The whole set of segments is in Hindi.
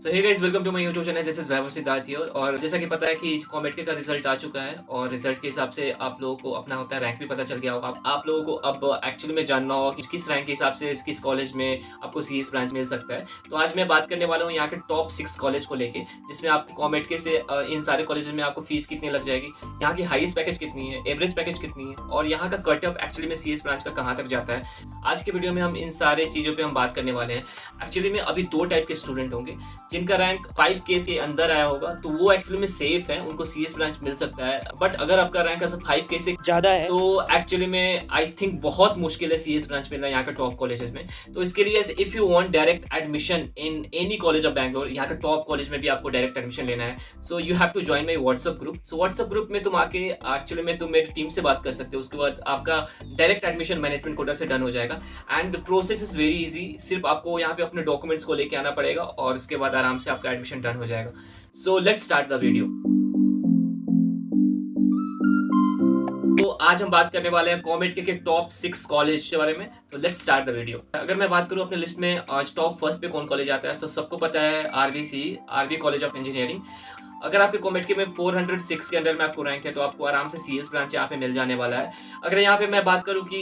So hey guys, welcome to my YouTube channel. This is Vaibhav Siddharth here. और जैसा कि पता है कि कॉमेडके का रिजल्ट आ चुका है और रिजल्ट के हिसाब से आप लोगों को अपना होता है रैंक भी पता चल गया होगा। आप लोगों को अब एक्चुअली में जानना होगा कि किस रैंक के हिसाब से किस कॉलेज में आपको सीएस ब्रांच मिल सकता है। तो आज मैं बात करने वाला हूँ यहाँ के टॉप 6 कॉलेज को लेके, जिसमें आपकी कॉमेडके से इन सारे कॉलेज में आपको फीस कितनी लग जाएगी, यहाँ की हाईएस्ट पैकेज कितनी है, एवरेज पैकेज कितनी है और यहाँ का कट ऑफ एक्चुअली में सीएस ब्रांच का कहाँ तक जाता है। आज के वीडियो में हम इन सारे चीज़ों पे हम बात करने वाले हैं। एक्चुअली में अभी दो टाइप के स्टूडेंट होंगे जिनका रैंक 5K के अंदर आया होगा, तो वो एक्चुअली में सेफ है, उनको सीएस ब्रांच मिल सकता है। बट अगर आपका रैंक ऐसा 5K से ज्यादा है तो एक्चुअली में आई थिंक बहुत मुश्किल है सीएस ब्रांच मिलना यहाँ के टॉप कॉलेजेस में। तो इसके लिए if you want direct admission in any college of Bangalore, यहाँ के टॉप कॉलेज में भी आपको डायरेक्ट एडमिशन लेना है, so you have to join my WhatsApp group. So WhatsApp group में तुम आके एक्चुअली में तुम मेरी टीम से बात कर सकते हो। उसके बाद आपका डायरेक्ट एडमिशन मैनेजमेंट कोटा से डन हो जाएगा and process is very easy. सिर्फ आपको यहाँ पे अपने डॉक्यूमेंट्स को लेके आना पड़ेगा और उसके बाद आराम से आपका एडमिशन डन हो जाएगा। So let's start the video. तो आज हम बात करने वाले हैं कॉमेडके के टॉप 6 कॉलेज के बारे में। तो लेट्स स्टार्ट द वीडियो। अगर मैं बात करूं अपने लिस्ट में आज टॉप फर्स्ट पे कौन कॉलेज आता है, तो सबको पता है आरवी कॉलेज ऑफ इंजीनियरिंग। अगर आपके कॉमेडके में 406 के अंडर में आपको रैंक है तो आपको आराम से सीएस ब्रांच यहाँ पे मिल जाने वाला है। अगर यहाँ पे मैं बात करूँ कि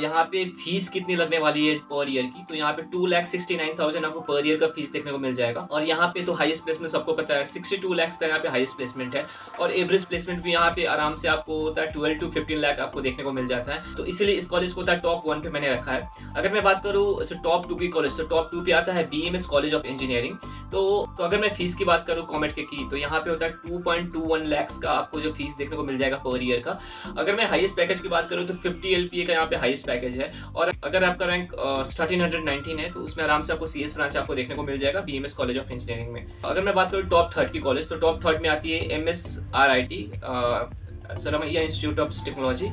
यहाँ पे फीस कितनी लगने वाली है पर ईयर की, तो यहाँ पे 2,69,000 आपको पर ईयर का फीस देखने को मिल जाएगा। और यहाँ पे तो हाईएस्ट प्लेसमेंट सबको पता है 62 लाख का यहाँ पे हाईएस्ट प्लेसमेंट है और एवरेज प्लेसमेंट भी यहाँ पे आराम से आपको होता है 12 to 15 लाख आपको देखने को मिल जाता है। तो इसीलिए इस कॉलेज को होता है टॉप 1 पे मैंने रखा है। अगर मैं बात करूँ टॉप 2 की कॉलेज, तो टॉप 2 पे आता है BMS कॉलेज ऑफ इंजीनियरिंग। तो अगर मैं फीस की बात करूँ कॉमेडके की, तो यहाँ पे होता है 2.21 लाख का आपको जो फीस देखने को मिल जाएगा पर ईयर का। अगर मैं हाईएस्ट पैकेज की बात करूँ तो 50 LPA का यहाँ पे हाईएस्ट पैकेज है। और अगर आपका रैंक 1319 है तो उसमें आराम से आपको सीएस ब्रांच आपको देखने को मिल जाएगा BMS कॉलेज ऑफ इंजीनियरिंग में। अगर मैं बात करूँ टॉप 3 की कॉलेज, तो टॉप 3 में आती है MSRIT सरमैया इंस्टीट्यूट ऑफ टेक्नोलॉजी।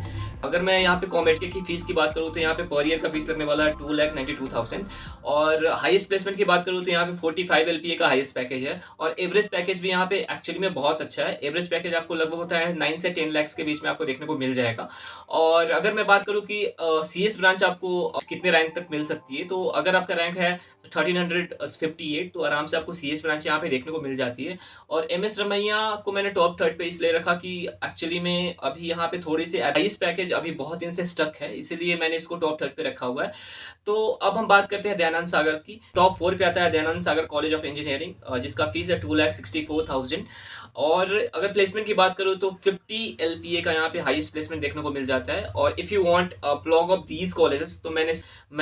अगर मैं यहाँ पे कॉमेडके की फीस की बात करूँ तो यहाँ पे पर ईयर का फीस लगने वाला है 2,92,000। और हाईएस्ट प्लेसमेंट की बात करूँ तो यहाँ पे 45 LPA का हाईएस्ट पैकेज है और एवरेज पैकेज भी यहाँ पे एक्चुअली में बहुत अच्छा है। एवरेज पैकेज आपको लगभग होता है 9 से 10 लाख के बीच में आपको देखने को मिल जाएगा। और अगर मैं बात करूँ कि सीएस ब्रांच आपको कितने रैंक तक मिल सकती है, तो अगर आपका रैंक है 1358 तो आराम से आपको सीएस ब्रांच यहाँ पे देखने को मिल जाती है। और MS रमैया को मैंने टॉप 3 पे इसलिए रखा कि एक्चुअली में अभी यहाँ पे थोड़ी सी हाईएस्ट पैकेज अभी बहुत दिन से स्टक है, इसीलिए मैंने इसको टॉप 3 पे रखा हुआ है। तो अब हम बात करते हैं दयानंद सागर की। टॉप 4 पे आता है दयानंद सागर कॉलेज ऑफ इंजीनियरिंग, जिसका फीस है 2,64,000। और अगर प्लेसमेंट की बात करूँ तो 50 LPA का यहाँ पे हाईएस्ट प्लेसमेंट देखने को मिल जाता है। और if you want blog of these colleges, तो मैंने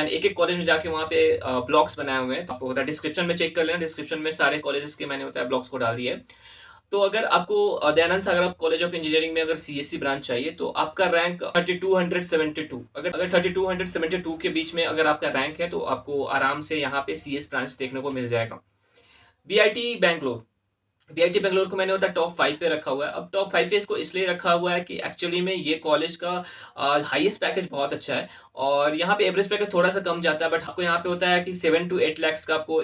एक एक कॉलेज में जाके वहाँ पे ब्लॉग्स बनाए हुए हैं, तो आपको होता है डिस्क्रिप्शन में चेक कर लेना। डिस्क्रिप्शन में सारे कॉलेजेस के मैंने होता है ब्लॉग्स को डाल दिया है। तो अगर आपको दयानंद सागर कॉलेज ऑफ इंजीनियरिंग में अगर CSC ब्रांच चाहिए तो आपका रैंक 3272, अगर 3272 के बीच में अगर आपका रैंक है तो आपको आराम से यहाँ पे CS ब्रांच देखने को मिल जाएगा। बीआईटी बेंगलोर को मैंने होता है टॉप 5 पे रखा हुआ है। अब टॉप 5 पे इसको इसलिए रखा हुआ है कि एक्चुअली में ये कॉलेज का हाईएस्ट पैकेज बहुत अच्छा है और यहाँ पे एवरेज पैकेज थोड़ा सा कम जाता है, बट आपको यहाँ पे होता है कि 7 to 8 लाख का आपको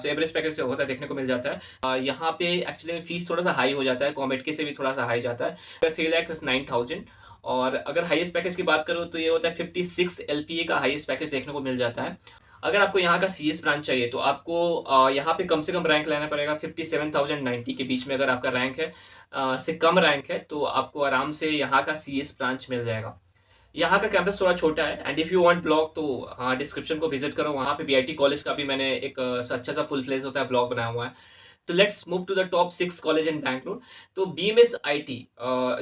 एवरेज पैकेज से होता है देखने को मिल जाता है। यहाँ पे एक्चुअली में फीस थोड़ा सा हाई हो जाता है, कॉमेडके से भी थोड़ा सा हाई जाता है, 3,09,000। और अगर हाईएस्ट पैकेज की बात करूँ तो ये होता है 56 LPA का हाईएस्ट पैकेज देखने को मिल जाता है। अगर आपको यहाँ का CS ब्रांच चाहिए तो आपको यहाँ पे कम से कम रैंक लेना पड़ेगा 57,090 के बीच में। अगर आपका रैंक है से कम रैंक है तो आपको आराम से यहाँ का CS ब्रांच मिल जाएगा। यहाँ का कैंपस थोड़ा छोटा है and if you want blog तो हाँ डिस्क्रिप्शन को विजिट करो, वहाँ पे BIT कॉलेज का भी मैंने एक अच्छा सा फुल फ्लेज होता है ब्लॉग बनाया हुआ है। तो let's move to the top 6 college in Bangalore. तो BMS IT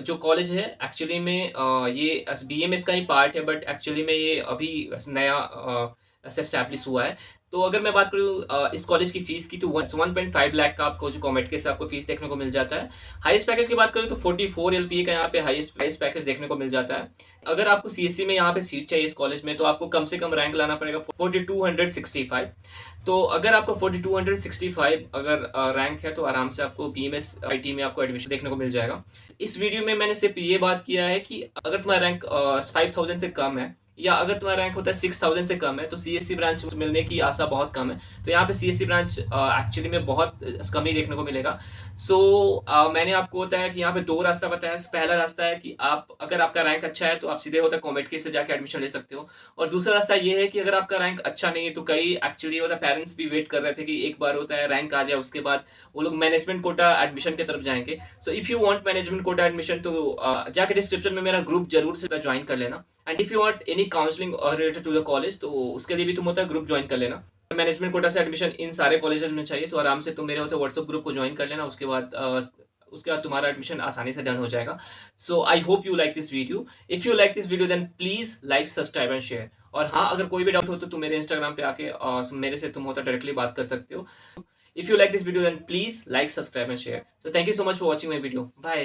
जो कॉलेज है एक्चुअली में ये BMS का ही पार्ट है, बट एक्चुअली में ये अभी नया ऐसे एस्टैब्लिश हुआ है। तो अगर मैं बात करूँ इस कॉलेज की फीस की, तो 1.5 लाख का आपको जो कॉमेडके से आपको फीस देखने को मिल जाता है। हाईएस्ट पैकेज की बात करूँ तो 44 LPA का यहाँ पे हाईएस्ट पैकेज देखने को मिल जाता है। अगर आपको CSC में यहाँ पे सीट चाहिए इस कॉलेज में तो आपको कम से कम रैंक लाना पड़ेगा 4265। तो अगर आपको 4265 अगर रैंक है तो आराम से आपको BMS IT में आपको एडमिशन देखने को मिल जाएगा। इस वीडियो में मैंने सिर्फ ये बात किया है कि अगर तुम्हारा रैंक 5000 से कम है या अगर तुम्हारा रैंक होता है 6000 से कम है तो सीएससी ब्रांच मिलने की आशा बहुत कम है। तो यहाँ पे सीएससी ब्रांच एक्चुअली में बहुत कम ही देखने को मिलेगा। सो मैंने आपको बताया कि यहाँ पे दो रास्ता बताया। पहला रास्ता है कि आप अगर आपका रैंक अच्छा है तो आप सीधे होता है कॉमेड के से जाके एडमिशन ले सकते हो। और दूसरा रास्ता ये है कि अगर आपका रैंक अच्छा नहीं है तो कई एक्चुअली होता है पेरेंट्स भी वेट कर रहे थे कि एक बार होता है रैंक आ जाए उसके बाद वो लोग मैनेजमेंट कोटा एडमिशन की तरफ जाएंगे। So if you want management quota admission तो जाके डिस्क्रिप्शन में मेरा ग्रुप जरूर से ज्वाइन कर लेना। And if you want any counselling related to the college तो उसके लिए भी तुम होता है ग्रुप ज्वाइन कर लेना। मैनेजमेंट कोटा से एडमिशन इन सारे कॉलेजेस में चाहिए तो आराम से तुम मेरे होते व्हाट्सएप ग्रुप को ज्वाइन कर लेना। उसके बाद तुम्हारा एडमिशन आसानी से डन हो जाएगा। So I hope you like this video. If you like this video then please like subscribe and share. और हाँ, अगर कोई भी डाउट हो तो तुम मेरे इंस्टाग्राम पे आके मेरे से तुम होता डायरेक्टली बात कर सकते हो। If you like this video then please like, subscribe and share. So thank you so much for watching my video. Bye.